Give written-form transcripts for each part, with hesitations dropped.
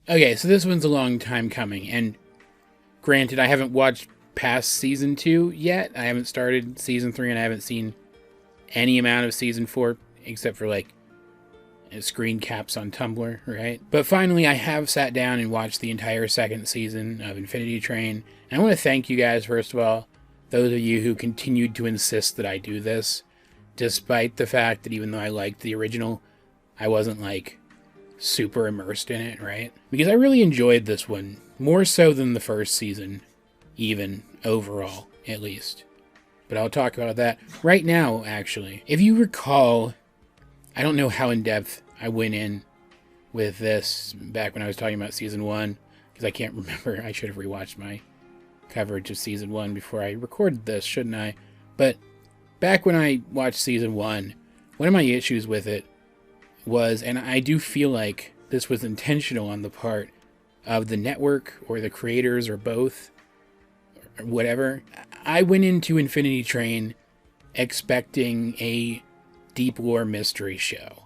Okay, so this one's a long time coming, and granted, I haven't watched past season 2 yet. I haven't started season 3, and I haven't seen any amount of season 4, except for, like, screen caps on Tumblr, right? But finally, I have sat down and watched the entire second season of Infinity Train, and I want to thank you guys, first of all, those of you who continued to insist that I do this, despite the fact that even though I liked the original, I wasn't, like, super immersed in it, right? Because I really enjoyed this one, more so than the first season, even, overall, at least. But I'll talk about that right now, actually. If you recall, I don't know how in-depth I went in with this back when I was talking about season 1, because I can't remember. I should have rewatched my coverage of season 1 before I recorded this, shouldn't I? But back when I watched season 1, one of my issues with it was, and I do feel like this was intentional on the part of the network or the creators or both, or whatever, I went into Infinity Train expecting a deep lore mystery show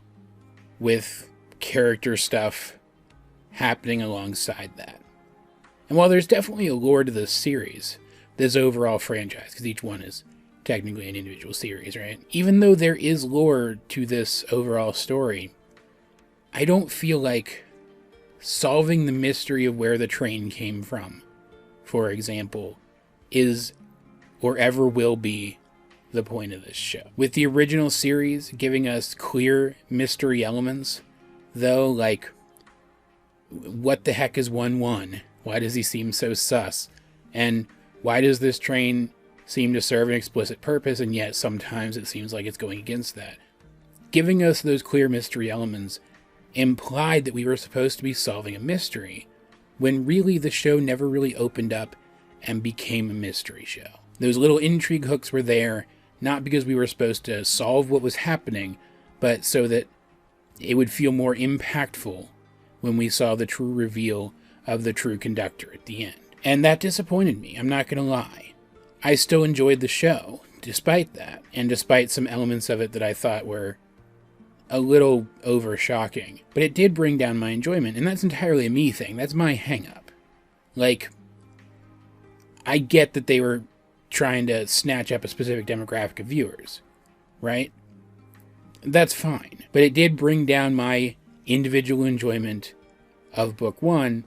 with character stuff happening alongside that. And while there's definitely a lore to this series, this overall franchise, because each one is technically an individual series, right? Even though there is lore to this overall story, I don't feel like solving the mystery of where the train came from, for example, is or ever will be the point of this show. With the original series giving us clear mystery elements, though, like, what the heck is 1-1? Why does he seem so sus? And why does this train seem to serve an explicit purpose, and yet sometimes it seems like it's going against that? Giving us those clear mystery elements implied that we were supposed to be solving a mystery, when really the show never really opened up and became a mystery show. Those little intrigue hooks were there, not because we were supposed to solve what was happening, but so that it would feel more impactful when we saw the true reveal of the true conductor at the end. And that disappointed me, I'm not going to lie. I still enjoyed the show, despite that, and despite some elements of it that I thought were a little over-shocking. But it did bring down my enjoyment, and that's entirely a me thing. That's my hang-up. Like, I get that they were trying to snatch up a specific demographic of viewers, right? That's fine. But it did bring down my individual enjoyment of Book 1,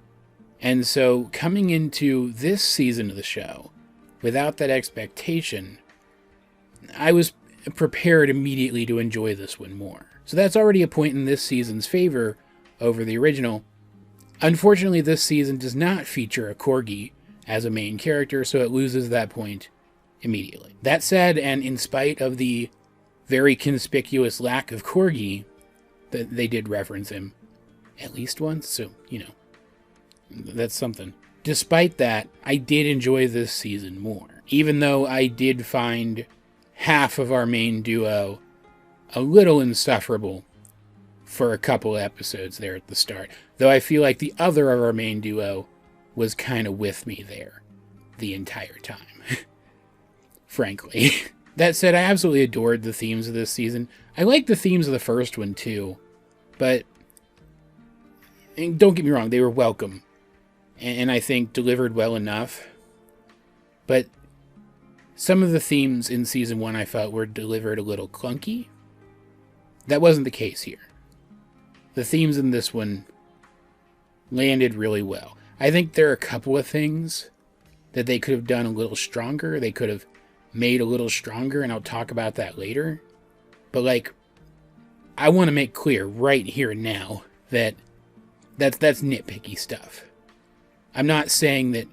and so coming into this season of the show, without that expectation, I was prepared immediately to enjoy this one more. So that's already a point in this season's favor over the original. Unfortunately, this season does not feature a corgi as a main character, so it loses that point immediately. That said, and in spite of the very conspicuous lack of corgi, that they did reference him at least once, so, you know, that's something. Despite that, I did enjoy this season more, even though I did find half of our main duo a little insufferable for a couple episodes there at the start, though I feel like the other of our main duo was kind of with me there the entire time, frankly. That said, I absolutely adored the themes of this season. I liked the themes of the first one too, but don't get me wrong, they were welcome, and I think delivered well enough. But some of the themes in season 1 I felt were delivered a little clunky. That wasn't the case here. The themes in this one landed really well. I think there are a couple of things that they could have done a little stronger. They could have made a little stronger, and I'll talk about that later. But, like, I want to make clear right here and now that that's nitpicky stuff. I'm not saying that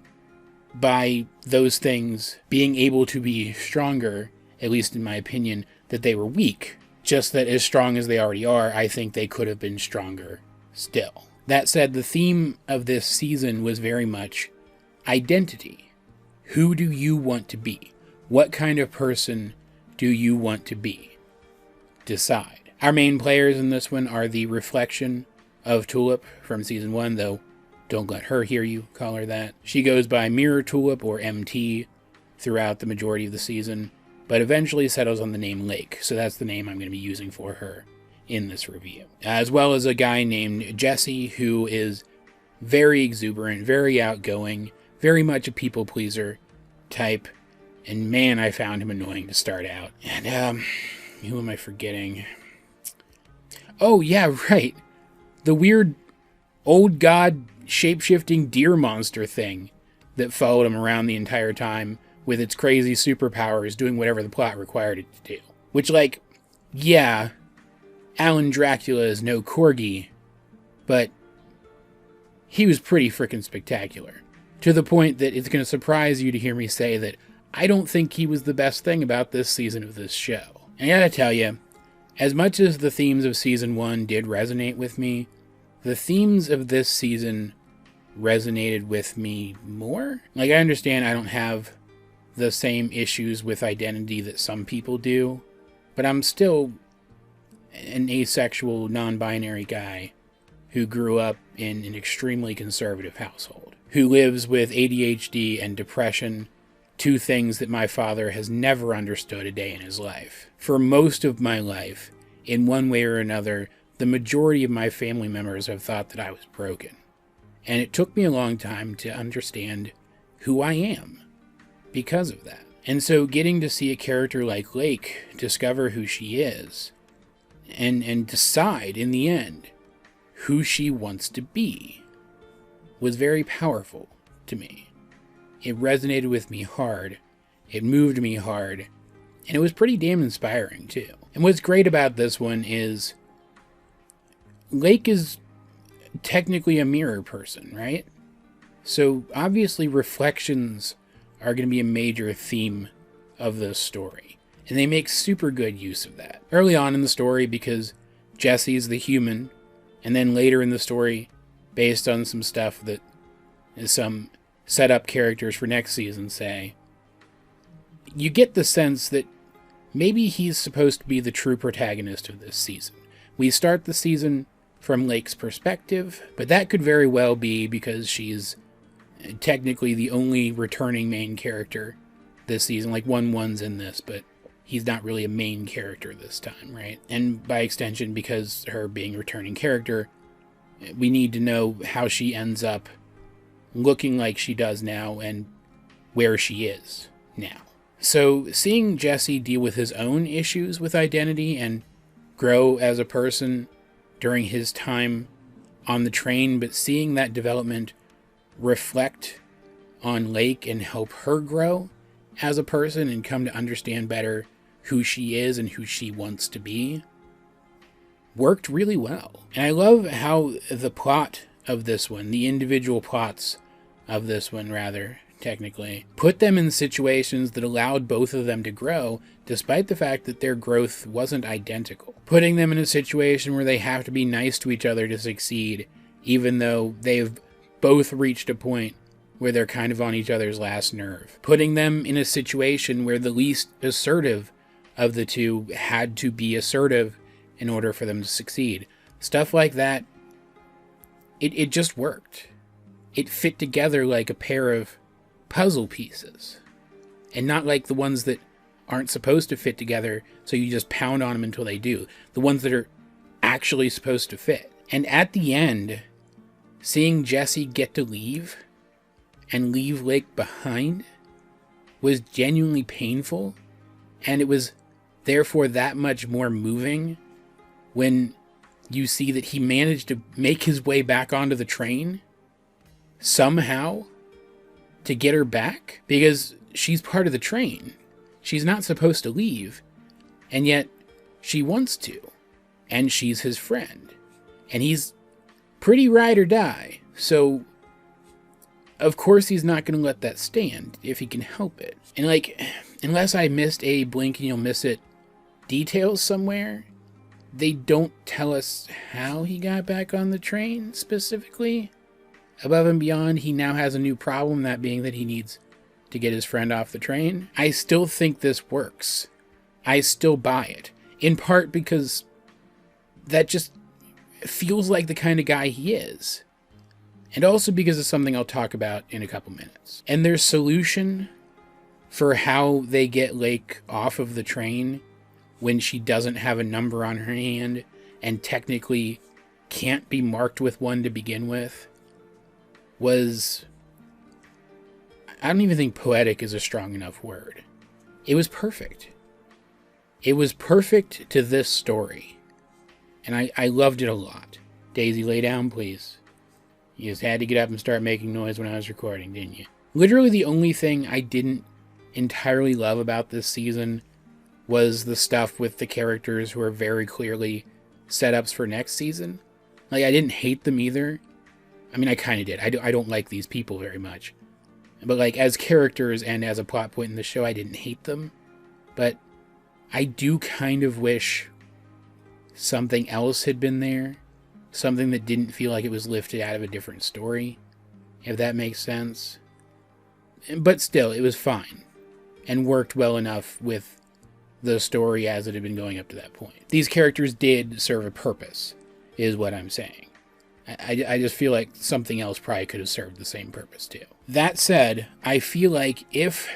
by those things being able to be stronger, at least in my opinion, that they were weak. Just that as strong as they already are, I think they could have been stronger still. That said, the theme of this season was very much identity. Who do you want to be? What kind of person do you want to be? Decide. Our main players in this one are the reflection of Tulip from season 1, though don't let her hear you call her that. She goes by Mirror Tulip or MT throughout the majority of the season, but eventually settles on the name Lake, so that's the name I'm going to be using for her in this review. As well as a guy named Jesse, who is very exuberant, very outgoing, very much a people pleaser type. And man, I found him annoying to start out. And, who am I forgetting? Oh, yeah, right. The weird old god shape-shifting deer monster thing that followed him around the entire time with its crazy superpowers doing whatever the plot required it to do. Which, like, yeah, Alan Dracula is no corgi, but he was pretty frickin' spectacular. To the point that it's going to surprise you to hear me say that I don't think he was the best thing about this season of this show. And I gotta tell you, as much as the themes of Season 1 did resonate with me, the themes of this season resonated with me more. Like, I understand I don't have the same issues with identity that some people do, but I'm still an asexual, non-binary guy who grew up in an extremely conservative household, who lives with ADHD and depression, two things that my father has never understood a day in his life. For most of my life, in one way or another, the majority of my family members have thought that I was broken. And it took me a long time to understand who I am because of that. And so getting to see a character like Lake discover who she is and decide in the end who she wants to be was very powerful to me. It resonated with me hard. It moved me hard. And it was pretty damn inspiring too. And what's great about this one is Lake is technically a mirror person, right? So obviously reflections are going to be a major theme of this story. And they make super good use of that. Early on in the story, because Jesse's the human, and then later in the story, based on some stuff that some set-up characters for next season say, you get the sense that maybe he's supposed to be the true protagonist of this season. We start the season from Lake's perspective, but that could very well be because she's technically the only returning main character this season. Like, One's in this, but he's not really a main character this time, right? And by extension, because her being a returning character, we need to know how she ends up looking like she does now and where she is now. So seeing Jesse deal with his own issues with identity and grow as a person during his time on the train, but seeing that development reflect on Lake and help her grow as a person and come to understand better who she is and who she wants to be, worked really well. And I love how the plot of this one, the individual plots of this one rather, technically, put them in situations that allowed both of them to grow, despite the fact that their growth wasn't identical. Putting them in a situation where they have to be nice to each other to succeed, even though they've both reached a point where they're kind of on each other's last nerve. Putting them in a situation where the least assertive of the two had to be assertive in order for them to succeed. Stuff like that, it just worked. It fit together like a pair of puzzle pieces, and not like the ones that aren't supposed to fit together, so you just pound on them until they do. The ones that are actually supposed to fit. And at the end, seeing Jesse get to leave and leave Lake behind was genuinely painful, and it was therefore that much more moving when you see that he managed to make his way back onto the train somehow to get her back, because she's part of the train. She's not supposed to leave, and yet she wants to, and she's his friend, and he's pretty ride or die, so of course he's not going to let that stand if he can help it. And like, unless I missed a blink and you'll miss it details somewhere, they don't tell us how he got back on the train specifically. Above and beyond, he now has a new problem, that being that he needs to get his friend off the train. I still think this works. I still buy it. In part because that just feels like the kind of guy he is. And also because of something I'll talk about in a couple minutes. And their solution for how they get Lake off of the train when she doesn't have a number on her hand and technically can't be marked with one to begin with, was, I don't even think poetic is a strong enough word. It was perfect. It was perfect to this story. And I loved it a lot. Daisy, lay down, please. You just had to get up and start making noise when I was recording, didn't you? Literally the only thing I didn't entirely love about this season was the stuff with the characters who are very clearly setups for next season. Like, I didn't hate them either. I mean, I kind of did. I don't like these people very much. But, like, as characters and as a plot point in the show, I didn't hate them. But I do kind of wish something else had been there. Something that didn't feel like it was lifted out of a different story. If that makes sense. But still, it was fine. And worked well enough with the story as it had been going up to that point. These characters did serve a purpose, is what I'm saying. I just feel like something else probably could have served the same purpose too. That said, I feel like if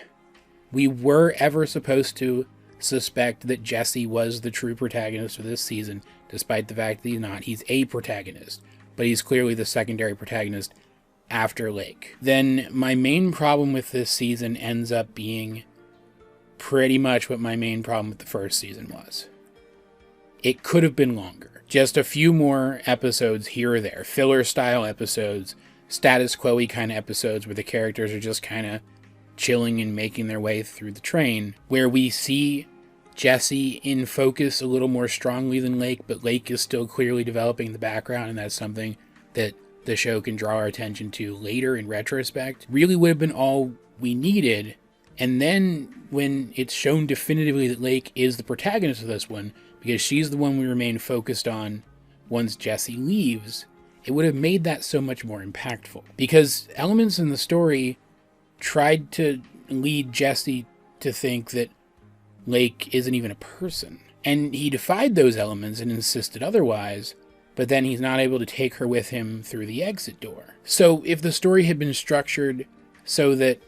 we were ever supposed to suspect that Jesse was the true protagonist of this season, despite the fact that he's not, he's a protagonist, but he's clearly the secondary protagonist after Lake, then my main problem with this season ends up being pretty much what my main problem with the first season was. It could have been longer. Just a few more episodes here or there. Filler-style episodes, status quo-y kind of episodes where the characters are just kind of chilling and making their way through the train, where we see Jesse in focus a little more strongly than Lake, but Lake is still clearly developing the background, and that's something that the show can draw our attention to later in retrospect. Really would have been all we needed. And then when it's shown definitively that Lake is the protagonist of this one, because she's the one we remain focused on once Jesse leaves, it would have made that so much more impactful. Because elements in the story tried to lead Jesse to think that Lake isn't even a person. And he defied those elements and insisted otherwise, but then he's not able to take her with him through the exit door. So if the story had been structured so that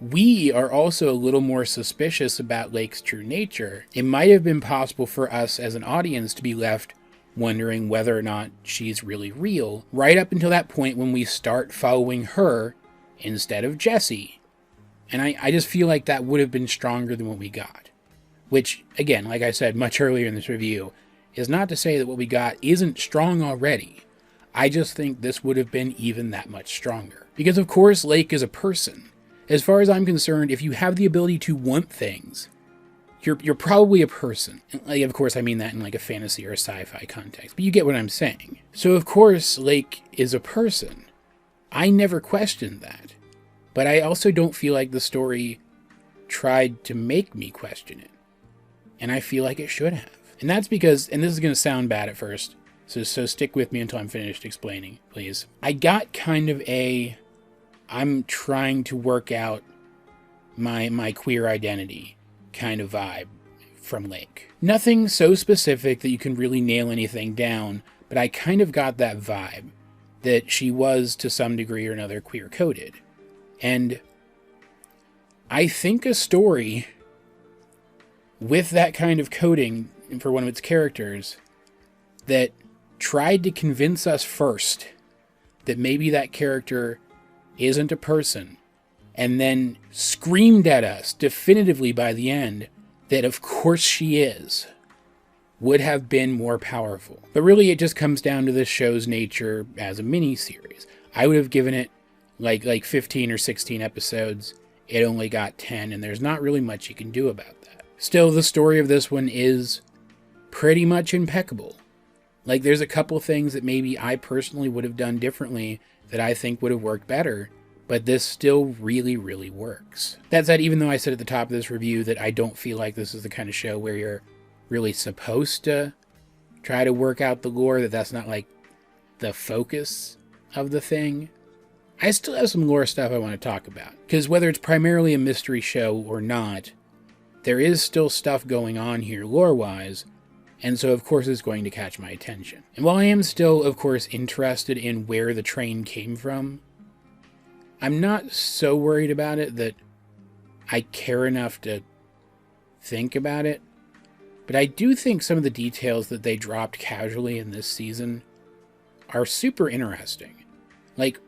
we are also a little more suspicious about Lake's true nature, it might have been possible for us as an audience to be left wondering whether or not she's really real, right up until that point when we start following her instead of Jesse. And I just feel like that would have been stronger than what we got. Which, again, like I said much earlier in this review, is not to say that what we got isn't strong already. I just think this would have been even that much stronger. Because of course Lake is a person. As far as I'm concerned, if you have the ability to want things, you're probably a person. Like, of course I mean that in like a fantasy or a sci-fi context, but you get what I'm saying. So of course Lake is a person. I never questioned that. But I also don't feel like the story tried to make me question it. And I feel like it should have. And that's because, and this is going to sound bad at first, so stick with me until I'm finished explaining, please. I got kind of I'm trying to work out my queer identity kind of vibe from Lake. Nothing so specific that you can really nail anything down, but I kind of got that vibe that she was, to some degree or another, queer-coded. And I think a story with that kind of coding for one of its characters that tried to convince us first that maybe that character isn't a person, and then screamed at us definitively by the end that of course she is, would have been more powerful. But really it just comes down to this show's nature as a mini-series. I would have given it like 15 or 16 episodes. It only got 10, and there's not really much you can do about that. Still, the story of this one is pretty much impeccable. Like, there's a couple things that maybe I personally would have done differently that I think would have worked better, but this still really, really works. That said, even though I said at the top of this review that I don't feel like this is the kind of show where you're really supposed to try to work out the lore, that's not like the focus of the thing, I still have some lore stuff I want to talk about. Because whether it's primarily a mystery show or not, there is still stuff going on here lore-wise, and so of course it's going to catch my attention. And while I am still, of course, interested in where the train came from, I'm not so worried about it that I care enough to think about it. But I do think some of the details that they dropped casually in this season are super interesting. Like,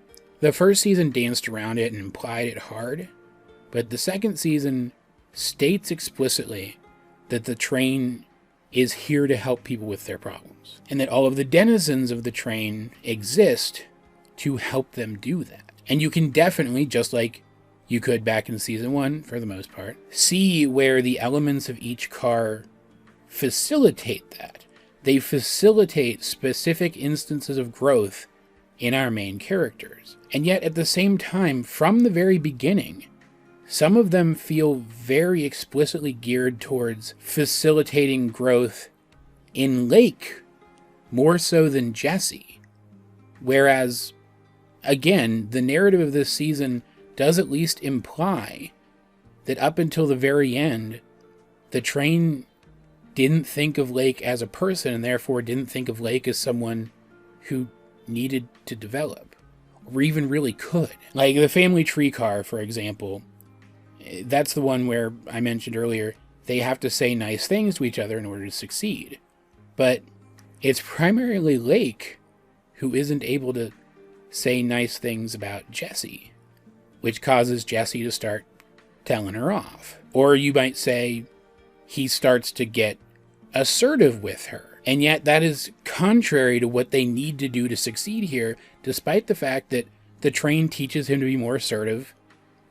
The first season danced around it and implied it hard, but the second season states explicitly that the train is here to help people with their problems, and that all of the denizens of the train exist to help them do that. And you can definitely, just like you could back in season 1 for the most part, see where the elements of each car facilitate that. They facilitate specific instances of growth in our main characters. And yet at the same time, from the very beginning, some of them feel very explicitly geared towards facilitating growth in Lake more so than Jesse. Whereas, again, the narrative of this season does at least imply that up until the very end, the train didn't think of Lake as a person and therefore didn't think of Lake as someone who needed to develop, or even really could. Like the family tree car, for example, that's the one where I mentioned earlier, they have to say nice things to each other in order to succeed. But it's primarily Lake who isn't able to say nice things about Jesse, which causes Jesse to start telling her off. Or you might say he starts to get assertive with her. And yet that is contrary to what they need to do to succeed here, despite the fact that the train teaches him to be more assertive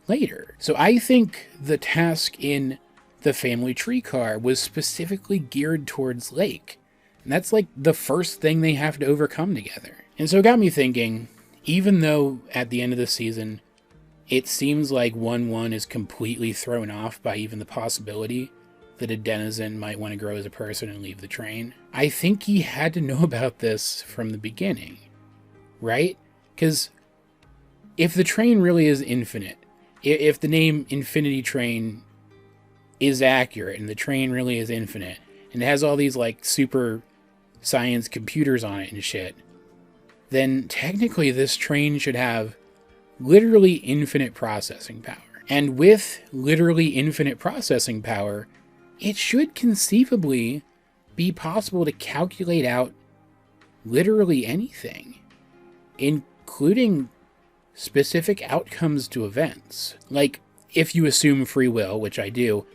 later. So I think the task in the family tree car was specifically geared towards Lake. And that's like the first thing they have to overcome together. And so it got me thinking, even though at the end of the season, it seems like 1-1 is completely thrown off by even the possibility that a denizen might want to grow as a person and leave the train, I think he had to know about this from the beginning, right? Because if the train really is infinite, if the name Infinity Train is accurate and the train really is infinite, and it has all these like super science computers on it and shit, then technically this train should have literally infinite processing power. And with literally infinite processing power, it should conceivably be possible to calculate out literally anything, including specific outcomes to events. Like, if you assume free will, which I do,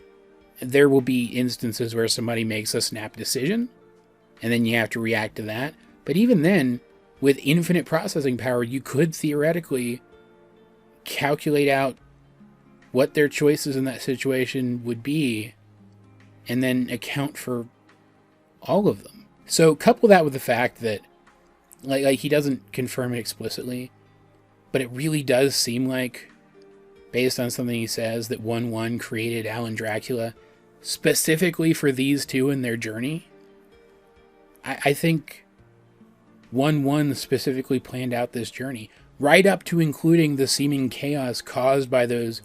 there will be instances where somebody makes a snap decision, and then you have to react to that. But even then, with infinite processing power, you could theoretically calculate out what their choices in that situation would be, and then account for all of them. So couple that with the fact that, like he doesn't confirm it explicitly, but it really does seem like, based on something he says, that 1-1 created Alan Dracula specifically for these two in their journey. I think 1-1 specifically planned out this journey, right up to including the seeming chaos caused by those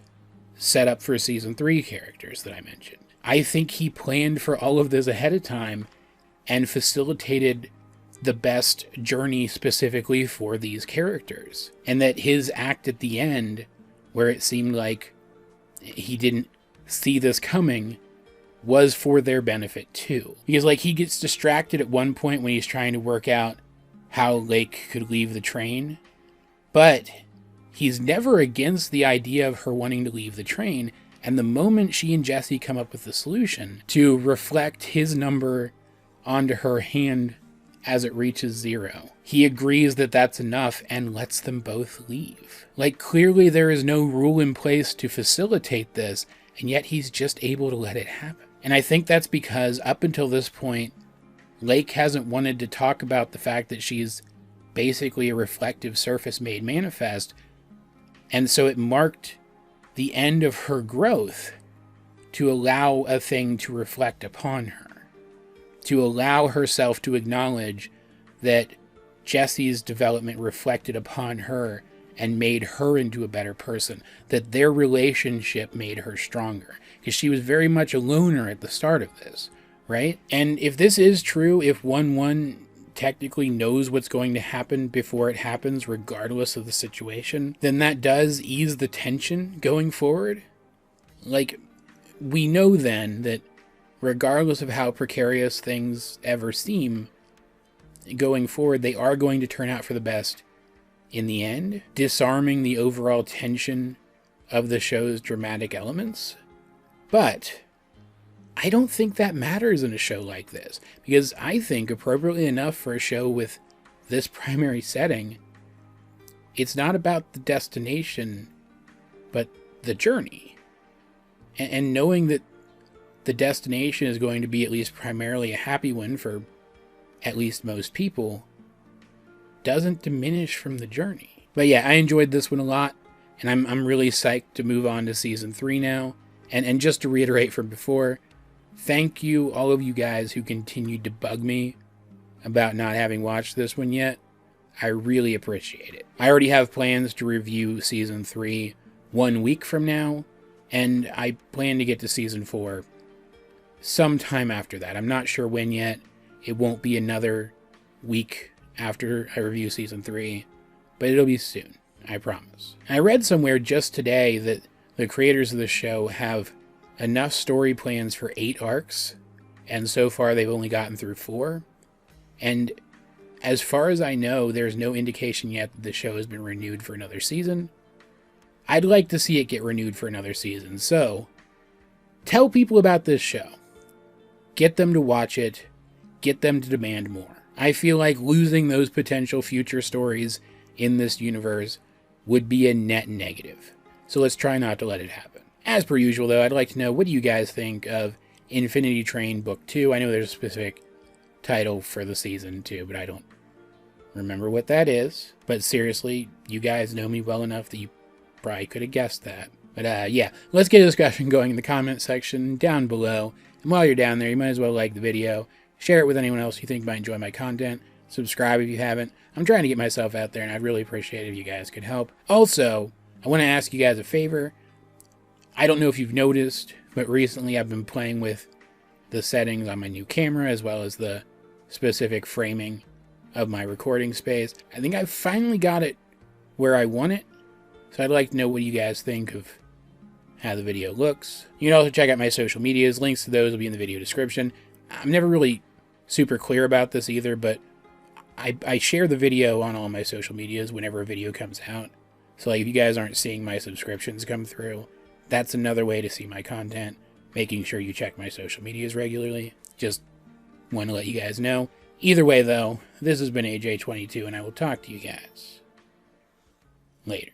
set up for season 3 characters that I mentioned. I think he planned for all of this ahead of time and facilitated the best journey specifically for these characters. And that his act at the end, where it seemed like he didn't see this coming, was for their benefit too. Because like he gets distracted at one point when he's trying to work out how Lake could leave the train, but he's never against the idea of her wanting to leave the train. And the moment she and Jesse come up with the solution to reflect his number onto her hand as it reaches 0, he agrees that that's enough and lets them both leave. Like, clearly there is no rule in place to facilitate this, and yet he's just able to let it happen. And I think that's because up until this point, Lake hasn't wanted to talk about the fact that she's basically a reflective surface made manifest, and so it marked the end of her growth to allow a thing to reflect upon her, to allow herself to acknowledge that Jesse's development reflected upon her and made her into a better person, that their relationship made her stronger, because she was very much a loner at the start of this, right? And if this is true, if 1-1 technically knows what's going to happen before it happens, regardless of the situation, then that does ease the tension going forward. Like, we know then that regardless of how precarious things ever seem, going forward, they are going to turn out for the best in the end, disarming the overall tension of the show's dramatic elements. But I don't think that matters in a show like this, because I think, appropriately enough for a show with this primary setting, it's not about the destination, but the journey. And knowing that the destination is going to be at least primarily a happy one for at least most people doesn't diminish from the journey. But yeah, I enjoyed this one a lot, and I'm really psyched to move on to season 3 now. And just to reiterate from before, thank you, all of you guys who continued to bug me about not having watched this one yet. I really appreciate it. I already have plans to review season 3 1 week from now, and I plan to get to season 4 sometime after that. I'm not sure when yet. It won't be another week after I review season 3, but it'll be soon, I promise. I read somewhere just today that the creators of the show have enough story plans for 8 arcs, and so far they've only gotten through 4. And as far as I know, there's no indication yet that the show has been renewed for another season. I'd like to see it get renewed for another season, so tell people about this show. Get them to watch it. Get them to demand more. I feel like losing those potential future stories in this universe would be a net negative. So let's try not to let it happen. As per usual, though, I'd like to know, what do you guys think of Infinity Train Book 2? I know there's a specific title for the season, too, but I don't remember what that is. But seriously, you guys know me well enough that you probably could have guessed that. But yeah, let's get a discussion going in the comment section down below. And while you're down there, you might as well like the video, share it with anyone else you think might enjoy my content, subscribe if you haven't. I'm trying to get myself out there, and I'd really appreciate it if you guys could help. Also, I want to ask you guys a favor. I don't know if you've noticed, but recently I've been playing with the settings on my new camera, as well as the specific framing of my recording space. I think I've finally got it where I want it, so I'd like to know what you guys think of how the video looks. You can also check out my social medias. Links to those will be in the video description. I'm never really super clear about this either, but I share the video on all my social medias whenever a video comes out. So like, if you guys aren't seeing my subscriptions come through, that's another way to see my content, making sure you check my social medias regularly. Just want to let you guys know. Either way, though, this has been AJ22, and I will talk to you guys later.